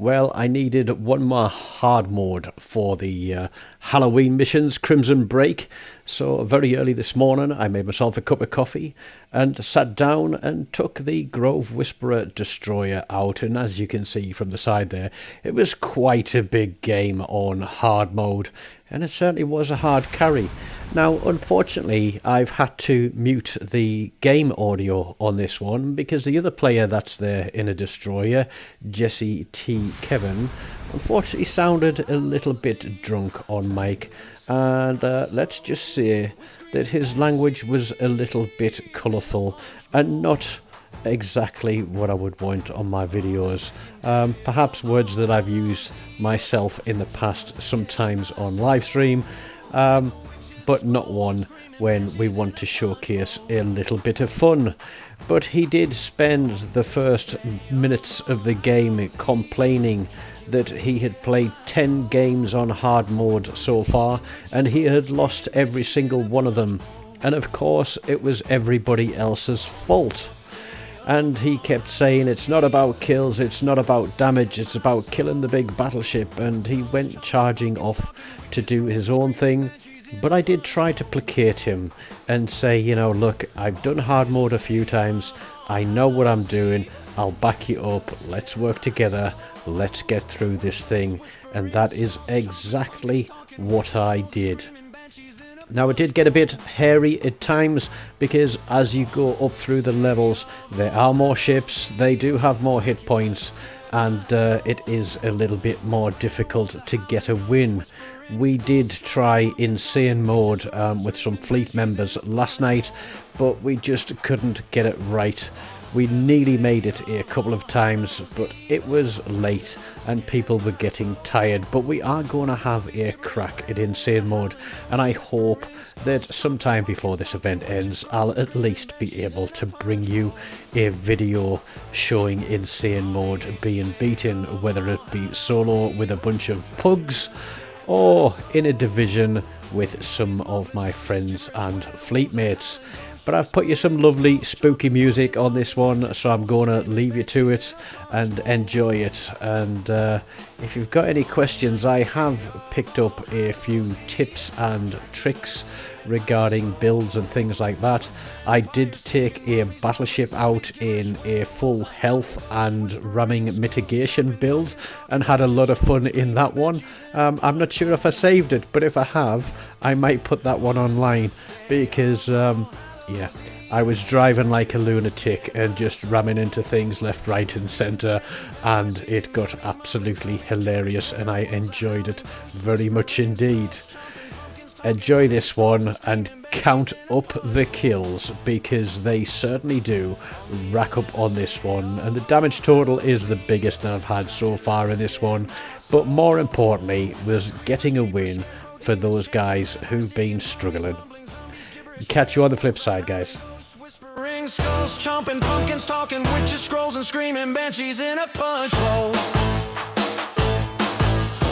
Well, I needed one more hard mode for the Halloween missions, Crimson Break. So very early this morning, I made myself a cup of coffee and sat down and took the Grove Whisperer Destroyer out. And as you can see from the side there, it was quite a big game on hard mode. And it certainly was a hard carry. Now, unfortunately, I've had to mute the game audio on this one because the other player that's there in a destroyer, Jesse T. Kevin, unfortunately sounded a little bit drunk on mic. And let's just say that his language was a little bit colourful and not exactly what I would want on my videos. Perhaps words that I've used myself in the past, sometimes on live stream, but not one when we want to showcase a little bit of fun. But he did spend the first minutes of the game complaining that he had played 10 games on hard mode so far and he had lost every single one of them, and of course it was everybody else's fault. And he kept saying it's not about kills, it's not about damage, it's about killing the big battleship, and he went charging off to do his own thing. But I did try to placate him and say, you know, look, I've done hard mode a few times, I know what I'm doing, I'll back you up, let's work together, let's get through this thing. And that is exactly what I did. Now, it did get a bit hairy at times because as you go up through the levels, there are more ships, they do have more hit points, and it is a little bit more difficult to get a win. We did try insane mode with some fleet members last night, but we just couldn't get it right. We nearly made it a couple of times, but it was late and people were getting tired. But we are going to have a crack at insane mode, and I hope that sometime before this event ends, I'll at least be able to bring you a video showing insane mode being beaten, whether it be solo with a bunch of pugs or in a division with some of my friends and fleet mates. But I've put you some lovely spooky music on this one, so I'm going to leave you to it and enjoy it. And if you've got any questions, I have picked up a few tips and tricks regarding builds and things like that. I did take a battleship out in a full health and ramming mitigation build and had a lot of fun in that one. I'm not sure if I saved it, but if I have, I might put that one online because yeah, I was driving like a lunatic and just ramming into things left, right and centre, and it got absolutely hilarious and I enjoyed it very much indeed. Enjoy this one and count up the kills because they certainly do rack up on this one, and the damage total is the biggest that I've had so far in this one, but more importantly was getting a win for those guys who've been struggling. Catch you on the flip side, guys. Whispering skulls, chomping pumpkins, talking witches, scrolls, and screaming banshees in a punch bowl.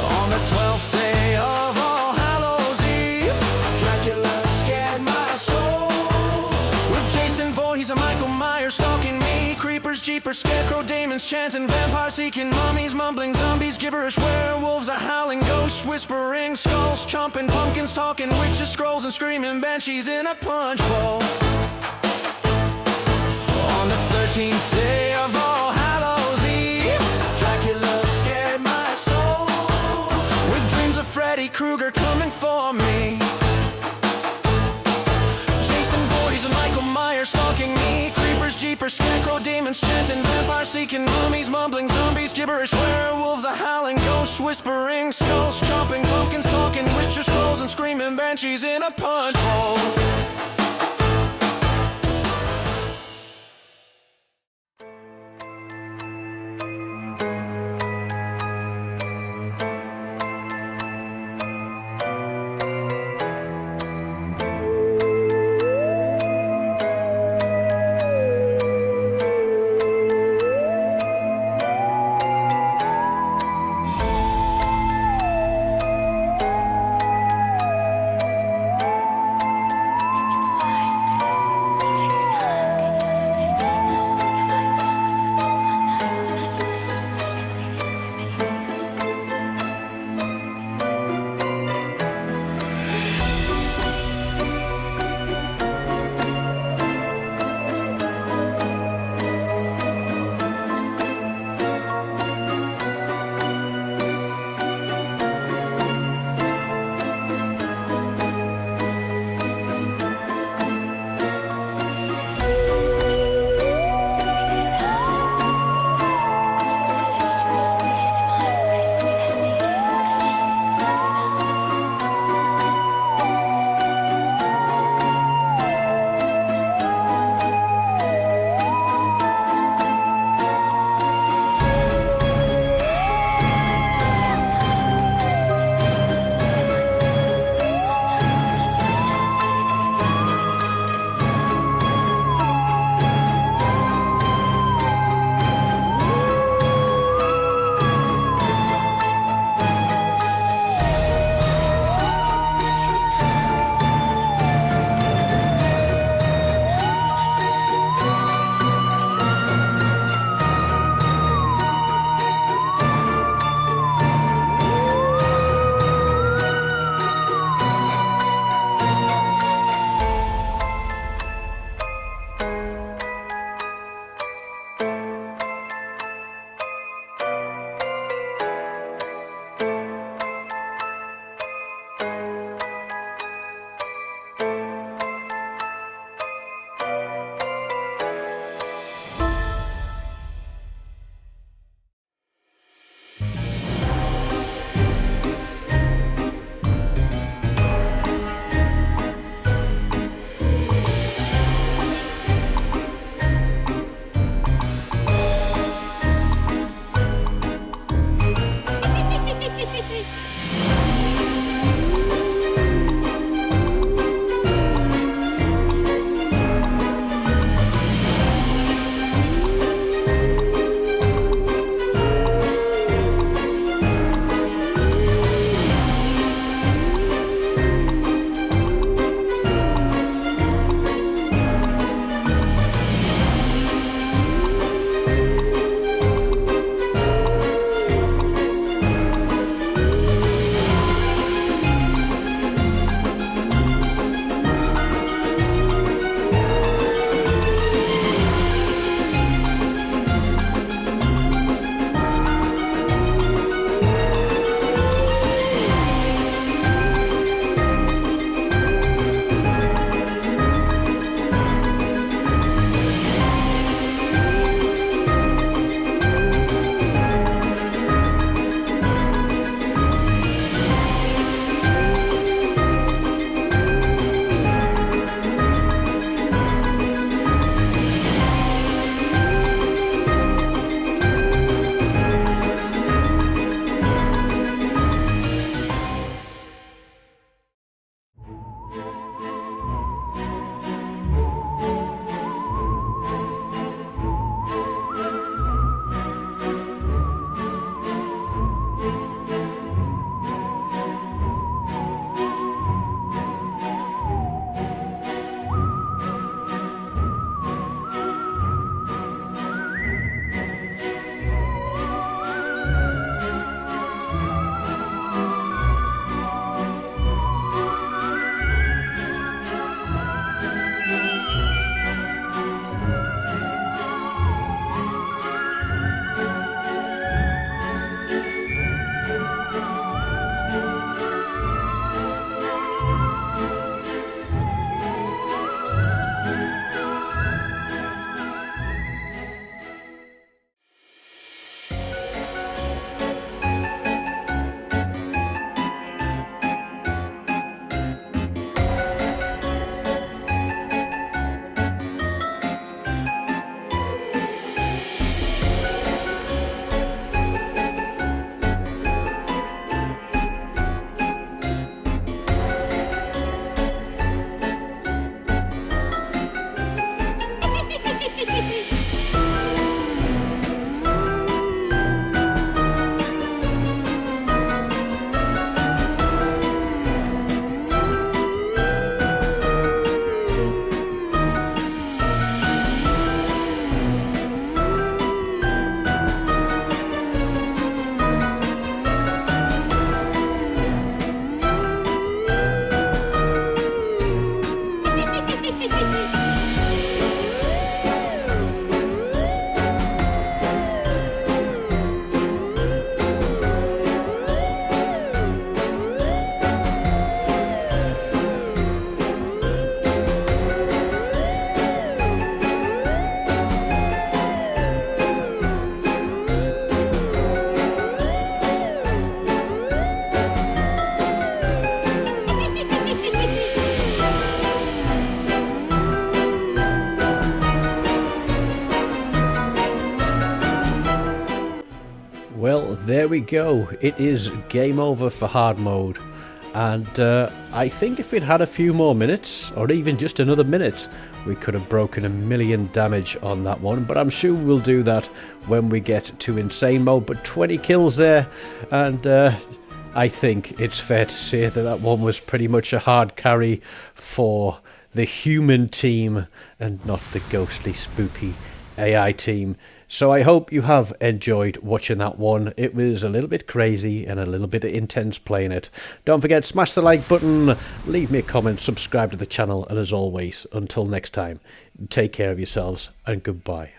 On the 12th day of All Hallows Eve, Dracula scared my soul. With Jason Voorhees and Michael Myers stalking me, creepers, jeepers, scarecrow, demons chanting, vampires seeking, mummies mumbling, zombies gibberish, werewolves, a howling, ghosts, whispering skulls, chomping pumpkins, talking witches, scrolls, and screaming banshees in a punch bowl. On the 13th day of All Hallows Eve, Dracula scared my soul. With dreams of Freddy Krueger coming for me, Jason Voorhees and Michael Myers stalking me, creepers, jeepers, scarecrow, demons chanting, vampires seeking, mummies mumbling, zombies gibberish, werewolves, a howling, ghosts, whispering skulls, chomping pumpkins, talking witches, scrolls, and screaming banshees in a punch bowl. Well, there we go. It is game over for hard mode. And I think if we'd had a few more minutes, or even just another minute, we could have broken 1,000,000 damage on that one. But I'm sure we'll do that when we get to insane mode. But 20 kills there, and I think it's fair to say that that one was pretty much a hard carry for the human team and not the ghostly, spooky AI team. So I hope you have enjoyed watching that one. It was a little bit crazy and a little bit intense playing it. Don't forget, smash the like button, leave me a comment, subscribe to the channel, and as always, until next time, take care of yourselves and goodbye.